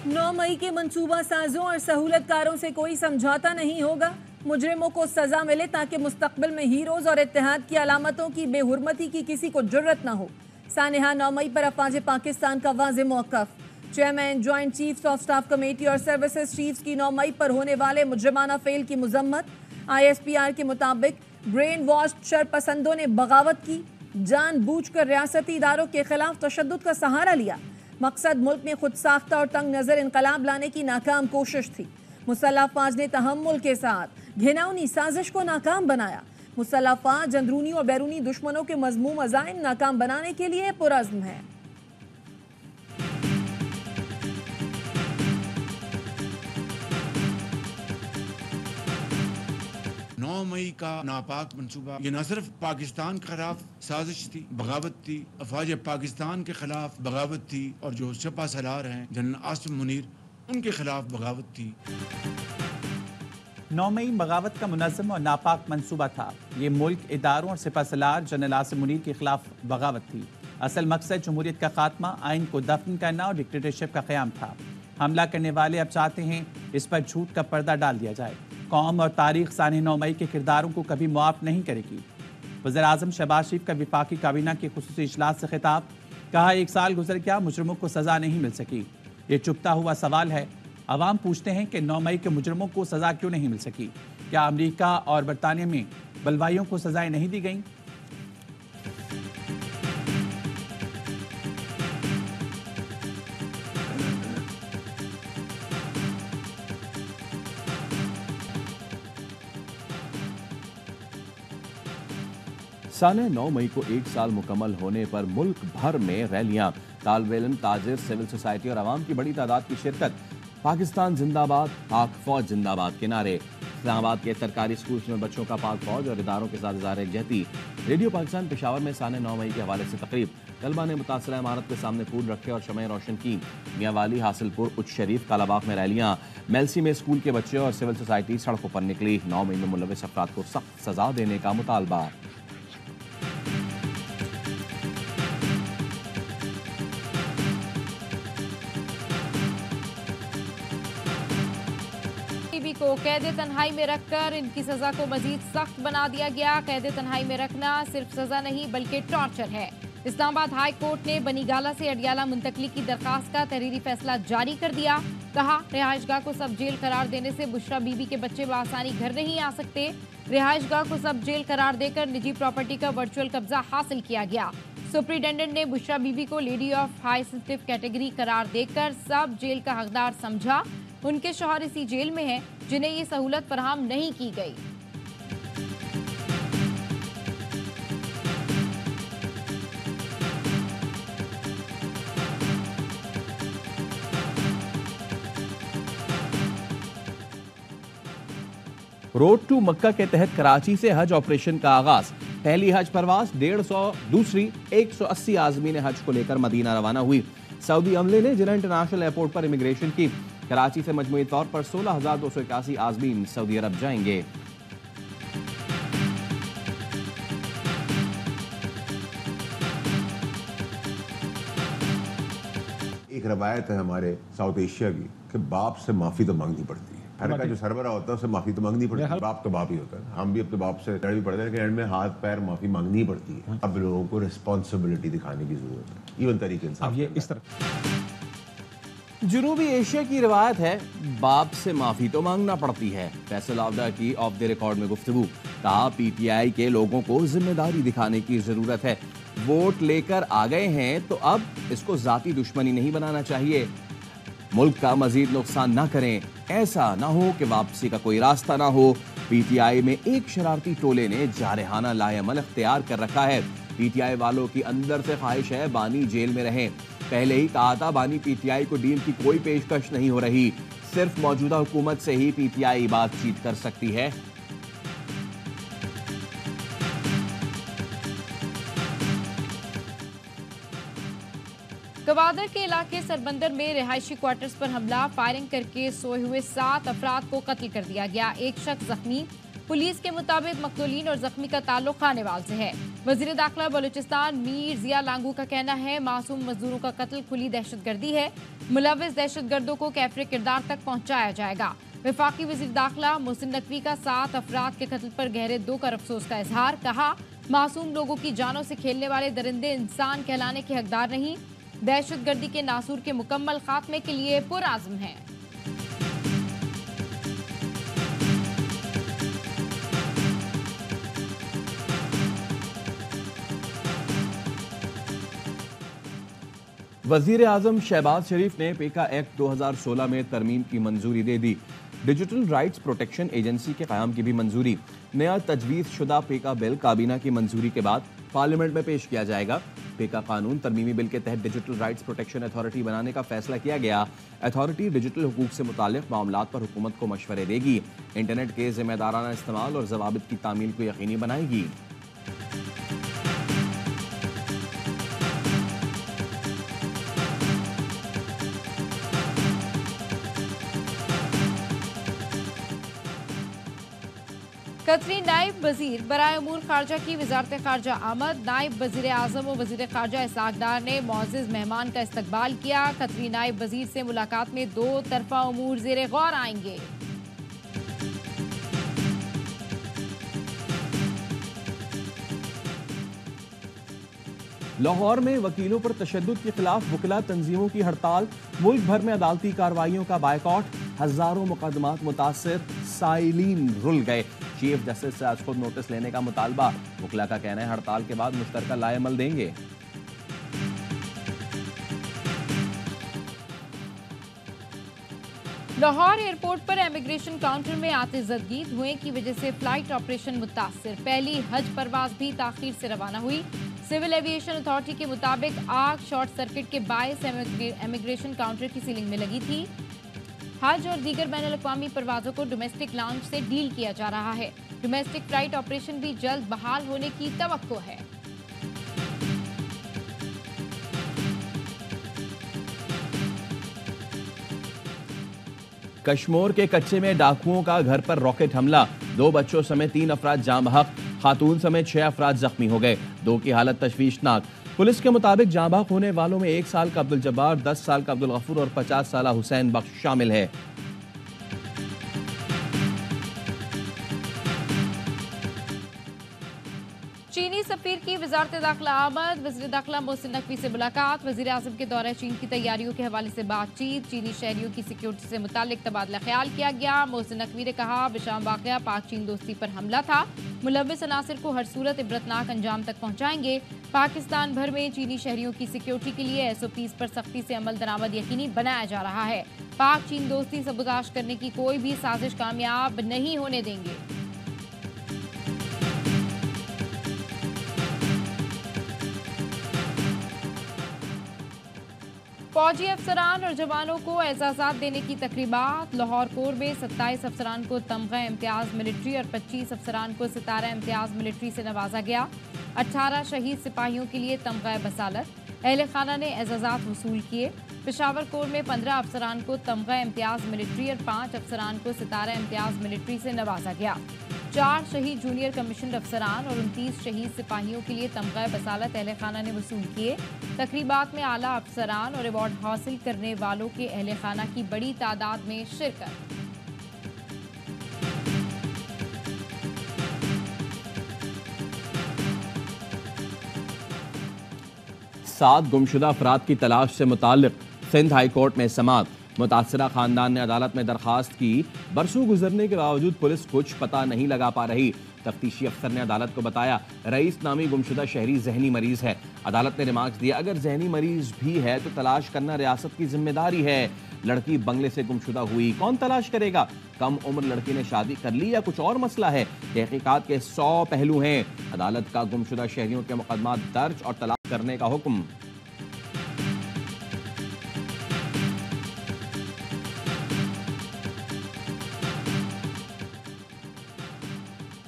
9 मई के मंसूबा साजों और सहूलतकारों से कोई समझौता नहीं होगा। मुजरिमों को सजा मिले ताकि मुस्तकबिल में हीरोज और इत्तेहाद की अलामतों की बेहुरमती की किसी को जुर्रत न हो। सानेहा 9 मई पर अफवाज पाकिस्तान का वाज़े मौक़िफ़। Chairman, joint chiefs of staff committee और सर्विसेज चीफ्स की 9 मई पर होने वाले मुजरिमाना फेल की मजम्मत। ISPR के मुताबिक ब्रेन वॉश शरपसंदों ने बगावत की, जानबूझकर रियासती इदारों के खिलाफ तशद्दुद का सहारा लिया। मकसद मुल्क में खुद साख्ता और तंग नजर इनकलाब लाने की नाकाम कोशिश थी। मुसल्लह अफवाज ने तहम्मुल के साथ घिनौनी साजिश को नाकाम बनाया। मुसल्लह अफवाज अंदरूनी और बैरूनी दुश्मनों के मज़मूम अज़ाइम नाकाम बनाने के लिए पुरज़्म है। 9 मई का नापाक मंसूबा ये न सिर्फ पाकिस्तान के खिलाफ साजिश थी, बगावत थी, अफवाज पाकिस्तान के खिलाफ बगावत थी और जो सपा सलार हैं जनरल आसिम मुनीर उनके खिलाफ बगावत थी। 9 मई बगावत का मुनज़्ज़म और नापाक मंसूबा था। ये मुल्क, इदारों और सिपा सलार जनरल आसिम मुनीर के खिलाफ बगावत थी। असल मकसद जमहूरियत का खात्मा, आइन को दफन करना और डिक्टेटरशिप का क़याम था। हमला करने वाले अब चाहते हैं इस पर झूठ का पर्दा डाल दिया जाए। कौम और तारीख साने 9 मई के किरदारों को कभी मुआफ़ नहीं करेगी। वज़ीर-ए-आज़म शहबाज शरीफ का विफाकी काबीना के खुसूसी इजलास से खिताब। कहा, 1 साल गुजर गया, मुजरिमों को सज़ा नहीं मिल सकी। ये चुपता हुआ सवाल है। अवाम पूछते हैं कि 9 मई के मुजरिमों को सज़ा क्यों नहीं मिल सकी? क्या अमरीका और बरतानिया में बलवाइयों को सज़ाएं नहीं दी गईं? साले 9 मई को 1 साल मुकम्मल होने पर मुल्क भर में रैलियां, तालिबे इल्म, ताजिर, सिविल सोसाइटी और आवाम की बड़ी तादाद की शिरकत। पाकिस्तान जिंदाबाद, पाक फौज जिंदाबाद के नारे। इस्लामाबाद के सरकारी स्कूल में बच्चों का पाक फौज और इदारों के साथ इज़हार यकजहती। रेडियो पाकिस्तान पेशावर में साले 9 मई के हवाले से तकरीब। तलबा ने मुतासरा इमारत के सामने फूल रखे और शमएं रोशन की। मियां वाली, हासिलपुर, उच्च शरीफ, कालाबाग में रैलियां। मेलसी में स्कूल के बच्चे और सिविल सोसाइटी सड़कों पर निकली। 9 मई में मुलविस अफराद को सख्त सजा देने का मुतालबा। को कैद तन्हाई में रखकर इनकी सजा को मजीद सख्त बना दिया गया। कैद तन्हाई में रखना सिर्फ सजा नहीं बल्कि टॉर्चर है। इस्लामाबाद हाई कोर्ट ने बनीगाला से अडियाला मुंतकली की दरखास्त का तहरीरी फैसला जारी कर दिया। कहा, रिहाइशगाह को सब जेल करार देने से बुशरा बीबी के बच्चे बआसानी घर नहीं आ सकते। रिहाइशगाह को सब जेल करार देकर निजी प्रॉपर्टी का वर्चुअल कब्जा हासिल किया गया। सुप्रिंटेंडेंट ने बुशरा बीबी को lady of high sensitive category करार देकर सब जेल का हकदार समझा। उनके शौहर इसी जेल में हैं जिन्हें ये सहूलत फराहम नहीं की गई। रोड टू मक्का के तहत कराची से हज ऑपरेशन का आगाज। पहली हज परवाज 150, दूसरी 180 आजमीन हज को लेकर मदीना रवाना हुई। सऊदी अमले ने जिना इंटरनेशनल एयरपोर्ट पर इमिग्रेशन की। कराची से मजमूई तौर पर 16,281 आजमीन सऊदी अरब जाएंगे। एक रवायत है हमारे साउथ एशिया की कि बाप से माफी तो मांगनी पड़ती है। घर का जो सरबरा होता है उसे माफी तो मांगनी पड़ती है। बाप तो बाप ही होता है। हम भी अपने बाप से लड़ भी पड़ते हैं, लेकिन एंड में हाथ पैर माफी मांगनी ही पड़ती है। अब लोगों को रिस्पॉन्सिबिलिटी दिखाने की जरूरत है। इवन तरीके से अब ये इस तरह जुनूबी एशिया की रिवायत है, बाप से माफी तो मांगना पड़ती है। फैसल आवदा की ऑफ द रिकॉर्ड में गुफ्तगू। कहा, PTI के लोगों को जिम्मेदारी दिखाने की जरूरत है। वोट लेकर आ गए हैं तो अब इसको जाती दुश्मनी नहीं बनाना चाहिए। मुल्क का मजीद नुकसान ना करें। ऐसा ना हो कि वापसी का कोई रास्ता ना हो। PTI में एक शरारती टोले ने जारहाना लाएअमल इख्तियार कर रखा है। PTI वालों की अंदर से ख्वाहिश है बानी जेल में रहें। पहले ही कहा था बानी PTI को डील की कोई पेशकश नहीं हो रही। सिर्फ मौजूदा हुकूमत से ही PTI बातचीत कर सकती है। गवादर के इलाके सरबंदर में रिहायशी क्वार्टर्स पर हमला, फायरिंग करके सोए हुए 7 अफराद को कत्ल कर दिया गया। एक शख्स जख्मी। पुलिस के मुताबिक मकतूलीन और जख्मी का ताल्लुक खानेवाल से है। वजीर दाखिला बलूचिस्तान मीर जिया लांगू का कहना है मासूम मजदूरों का कत्ल खुली दहशतगर्दी है। मुलविस दहशतगर्दों को कैफरे किरदार तक पहुंचाया जाएगा। वफाकी वजीर दाखिला मोहसिन नकवी का 7 अफराद के कत्ल पर गहरे दुख और अफसोस का इजहार। कहा मासूम लोगों की जानों से खेलने वाले दरिंदे इंसान कहलाने के हकदार नहीं। दहशतगर्दी के नासूर के मुकम्मल खात्मे के लिए पुरआज़म है। वजीर आजम शहबाज शरीफ ने पेका एक्ट 2016 में तरमीम की मंजूरी दे दी। डिजिटल राइट्स प्रोटेक्शन एजेंसी के क़याम की भी मंजूरी। नया तजवीज़ शुदा पेका बिल काबीना की मंजूरी के बाद पार्लियामेंट में पेश किया जाएगा। पेका कानून तरमीमी बिल के तहत डिजिटल राइट्स प्रोटेक्शन अथॉरिटी बनाने का फैसला किया गया। अथॉरिटी डिजिटल हुकूक से मुताल्लिक़ मामलात पर हुकूमत को मशवरे देगी। इंटरनेट के जिम्मेदाराना इस्तेमाल और ज़वाबित की तामील को यकीनी बनाएगी। कतरी नायब वजीर बराए उमूर खारजा की वजारत खारजा आमद। नायब वजीर आजम और वजीर खारजा इसहाक डार ने मुअज़्ज़िज़ मेहमान का इस्तकबाल किया। कतरी नायब वजीर से मुलाकात में 2 तरफा उमूर ज़ेरे गौर आएंगे। लाहौर में वकीलों पर तशद्दुद के खिलाफ वकीला तंजीमों की हड़ताल। मुल्क भर में अदालती कार्रवाइयों का बायकॉट। हजारों मुकदमात मुतासिर, साइलीन रुल गए। चीफ जस्टिस से आज खुद नोटिस लेने का मुतालबा। वकीला का कहना है हड़ताल के बाद मुश्तरका लाएमल देंगे। लाहौर एयरपोर्ट पर इमिग्रेशन काउंटर में आतिशबाजी धुएं की वजह से फ्लाइट ऑपरेशन मुतासिर। पहली हज परवाज भी ताखीर से रवाना हुई। सिविल एविएशन अथॉरिटी के मुताबिक आग शॉर्ट सर्किट के बायस इमिग्रेशन काउंटर की सीलिंग में लगी थी। हज और दीगर बैनुल अक़वामी परवाजों को डोमेस्टिक लाउंज से डील किया जा रहा है। डोमेस्टिक फ्लाइट ऑपरेशन भी जल्द बहाल होने की तवक्को है। कश्मीर के कच्चे में डाकुओं का घर पर रॉकेट हमला। 2 बच्चों समेत 3 अफराद जाँ बहक। खातून समेत 6 अफराद जख्मी हो गए। 2 की हालत तशवीशनाक। पुलिस के मुताबिक जाँ बहक होने वालों में 1 साल का अब्दुल जब्बार, 10 साल का अब्दुल गफूर और 50 साल हुसैन बख्श शामिल है। चीनी सफीर की वजारत दाखिला आमद। वज़ीर दाखिला मोहसिन नकवी से मुलाकात। वज़ीर आज़म के दौरे चीन की तैयारियों के हवाले से बातचीत। चीनी शहरियों की सिक्योरिटी से मुताल्लिक तबादला ख्याल किया गया। मोहसिन नकवी ने कहा बिशाम वाक़या पाक चीन दोस्ती पर हमला था। मुलव्विस अनासिर को हर सूरत इबरतनाक अंजाम तक पहुँचाएंगे। पाकिस्तान भर में चीनी शहरियों की सिक्योरिटी के लिए SOPs पर सख्ती से अमल दरामद यकीनी बनाया जा रहा है। पाक चीन दोस्ती सबूताश करने की कोई भी साजिश कामयाब नहीं होने देंगे। फौजी अफसरान और जवानों को एजाज़ात देने की तकरीबात। लाहौर कोर में 27 अफसरान को तमगा इम्तियाज़ मिलिट्री और 25 अफसरान को सितारा इम्तियाज़ मिलिट्री से नवाजा गया। 18 शहीद सिपाहियों के लिए तमगा बसालत। अहले खाना ने एजाज़ात वसूल किए। पेशावर कोर में 15 अफसरान को तमगा इम्तियाज़ मिलिट्री और 5 अफसरान को सितारा इम्तियाज़ मिलिट्री से नवाजा गया। 4 शहीद जूनियर कमीशन अफसरान और 29 शहीद सिपाहियों के लिए तमगा बसालत अहले खाना ने वसूल किए। तकरीबात में आला अफसरान और अवार्ड हासिल करने वालों के अहले खाना की बड़ी तादाद में शिरकत। सात गुमशुदा अफराद की तलाश से मुताल्लिक सिंध हाई कोर्ट में समाअत। मुतासरा खानदान ने अदालत में दरखास्त की। बरसों गुजरने के बावजूद पुलिस कुछ पता नहीं लगा पा रही। तफ्तीशी अफसर ने अदालत को बताया रईस नामी गुमशुदा शहरी जहनी मरीज है। अदालत ने रिमार्क्स दिया अगर जहनी मरीज भी है तो तलाश करना रियासत की जिम्मेदारी है। लड़की बंगले से गुमशुदा हुई, कौन तलाश करेगा? कम उम्र लड़की ने शादी कर ली या कुछ और मसला है? तहकीकात के 100 पहलू हैं। अदालत का गुमशुदा शहरियों के मुकदमा दर्ज और तलाश करने का हुक्म।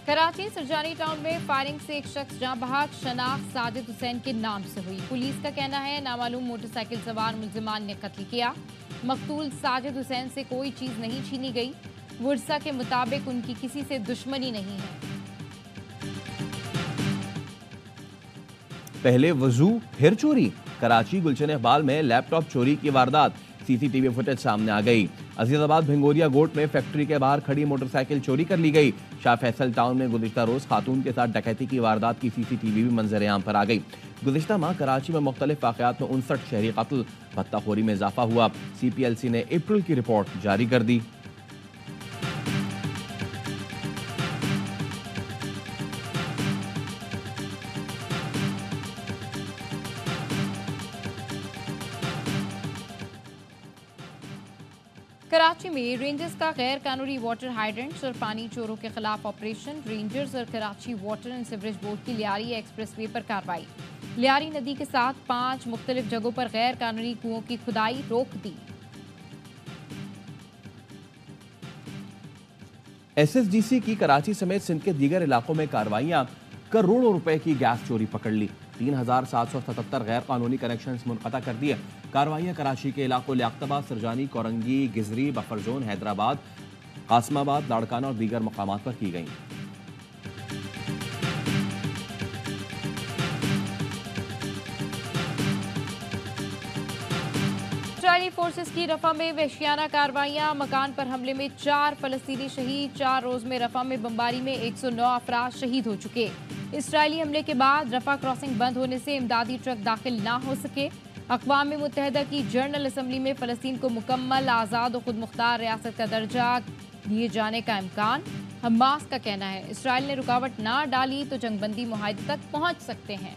कराची सरजानी टाउन में फायरिंग से एक शख्स जाँ बहक। शनाख्त साजिद हुसैन के नाम से हुई। पुलिस का कहना है नामालूम मोटरसाइकिल सवार मुल्जिमान ने कत्ल किया। मकतूल साजिद हुसैन से कोई चीज नहीं छीनी गई। वर्सा के मुताबिक उनकी किसी से दुश्मनी नहीं है। पहले वजू फिर चोरी। कराची गुलशन इकबाल में लैपटॉप चोरी की वारदात, सीसीटीवी फुटेज सामने आ गई। अजीजाबाद भिंगोरिया गोट में फैक्ट्री के बाहर खड़ी मोटरसाइकिल चोरी कर ली गई। शाह फैसल टाउन में गुज़िश्ता रोज खातून के साथ डकैती की वारदात की सीसीटीवी भी मंजर-ए-आम पर आ गई। गुज़िश्ता माह कराची में मुख्तलिफ वाक़यात में 59 शहरी कत्ल, भत्ताखोरी में इजाफा हुआ। CPLC ने अप्रैल की रिपोर्ट जारी कर दी। कराची में रेंजर्स का गैर कानूनी वाटर हाइड्रेंट्स और पानी चोरों के खिलाफ ऑपरेशन। रेंजर्स और Karachi water and sewerage board की लियारी एक्सप्रेसवे पर कार्रवाई। लियारी नदी के साथ 5 मुख्तलिफ जगहों पर गैर कानूनी कुओं की खुदाई रोक दी। SSDC की कराची समेत सिंध के दीगर इलाकों में कार्रवाइयां, करोड़ों रुपए की गैस चोरी पकड़ ली। 3777 गैर कानूनी कनेक्शंस मुनक़ता कर दिए। कार्रवाइयां कराची के इलाकों लियाकताबाद, सरजानी, कोरंगी, गिजरी, बफर जोन, हैदराबाद, कासमाबाद, लाड़काना और दीगर मकामात पर की गईं। इस्राइली फोर्सेस की रफा में वहशियाना कार्रवाइयां। मकान पर हमले में 4 फलस्तीनी शहीद। 4 रोज में रफा में बमबारी में 109 अफराद शहीद हो चुके। इस्राइली हमले के बाद रफा क्रॉसिंग बंद होने से इमदादी ट्रक दाखिल ना हो सके। अक़वाम मुत्तहिदा की जनरल असम्बली में फ़लस्तीन को मुकम्मल आज़ाद और खुद मुख्तार रियासत का दर्जा दिए जाने का इम्कान। हमास का कहना है इस्राइल ने रुकावट ना डाली तो जंगबंदी मुआहदे तक पहुँच सकते हैं।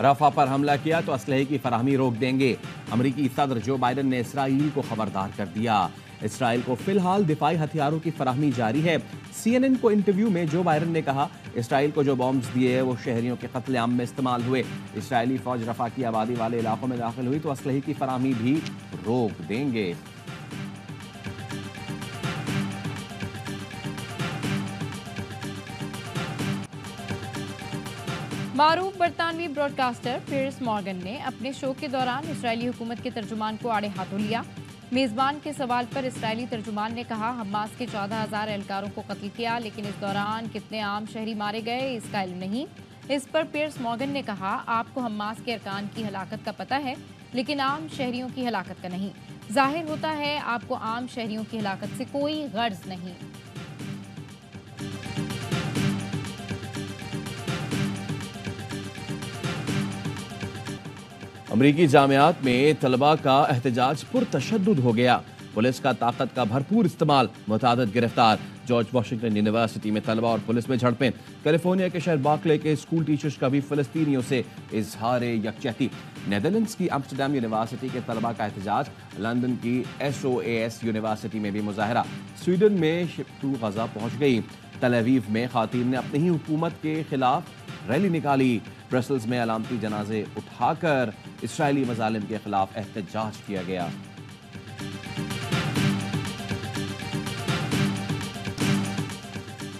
रफा पर हमला किया तो असलहे की फराहमी रोक देंगे। अमरीकी सदर जो बाइडन ने इसराइल को खबरदार कर दिया। इसराइल को फिलहाल दिफाई हथियारों की फराहमी जारी है। CNN को इंटरव्यू में जो बाइडन ने कहा इसराइल को जो बॉम्ब्स दिए वो शहरियों के कत्लेआम में इस्तेमाल हुए। इसराइली फौज रफा की आबादी वाले इलाकों में दाखिल हुई तो असलहे की फराहमी भी रोक देंगे। मारूफ बरतानवी ब्रॉडकास्टर पियर्स मॉर्गन ने अपने शो के दौरान इसराइली हुकूमत के तर्जुमान को आड़े हाथों लिया। मेज़बान के सवाल पर इसराइली तर्जुमान ने कहा हमास के 14,000 एहलकारों को कत्ल किया, लेकिन इस दौरान कितने आम शहरी मारे गए इसका इल्म नहीं। इस पर पियर्स मॉर्गन ने कहा आपको हमास के अरकान की हलाकत का पता है, लेकिन आम शहरियों की हलाकत का नहीं। जाहिर होता है आपको आम शहरियों की हलाकत से कोई गर्ज नहीं। अमरीकी जामियात में तलबा का एहतजाज पुरतशद्दुद हो गया। पुलिस का ताकत का भरपूर इस्तेमाल, मुतादिद गिरफ्तार। जॉर्ज वाशिंगटन यूनिवर्सिटी में तलबा और पुलिस में झड़पें। कैलिफोर्निया के शहर बार्कले के स्कूल टीचर्स का भी फ़लस्तीनियों से इजहार यकजहती। नेदरलैंड्स की एम्स्टरडैम यूनिवर्सिटी के तलबा का एहतजाज। लंदन की SOAS यूनिवर्सिटी में भी मुजाहरा। स्वीडन में शिप टू गजा पहुंच गई। तल अवीव में खातीन ने अपनी ही हुकूमत के खिलाफ रैली निकाली। ब्रसल्स में अलामती जनाजे उठाकर इसराइली मजालिम के खिलाफ एहतजाज किया गया।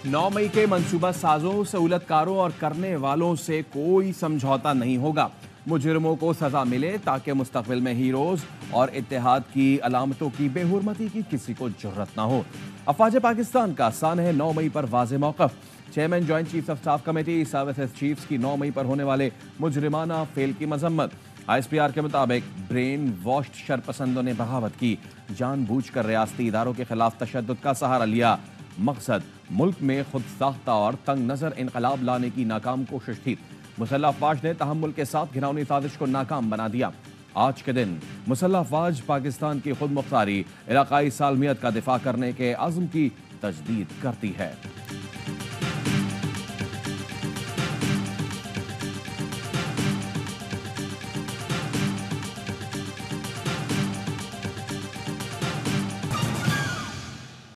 9 मई के मंसूबा साजों, सहूलतकारों और करने वालों से कोई समझौता नहीं होगा। मुजरिमों को सजा मिले ताकि मुस्तकबिल में हीरोज और इत्तेहाद की अलामतों की बेहुरमती की किसी को जुर्रत ना हो। अफवाज पाकिस्तान का सानह 9 मई पर वाज़ेह मौक़िफ़। Chairman joint chiefs of staff committee services chiefs की 9 मई पर होने वाले मुजरिमाना फेल की मजम्मत। ISPR के मुताबिक ब्रेन वॉश्ड शरपसंदों ने बगावत की, जानबूझकर रियासती इदारों के खिलाफ तशद्दुद का सहारा लिया। मकसद मुल्क में खुद साख्ता और तंग नजर इनकलाब लाने की नाकाम कोशिश थी। मुसल्लह अफवाज ने तहम्मुल के साथ घिनौनी साजिश को नाकाम बना दिया। आज के दिन मुसल्लह अफवाज पाकिस्तान की खुद मुख्तारी, इलाकाई सालमियत का दिफा करने के अज़्म की तजदीद करती है।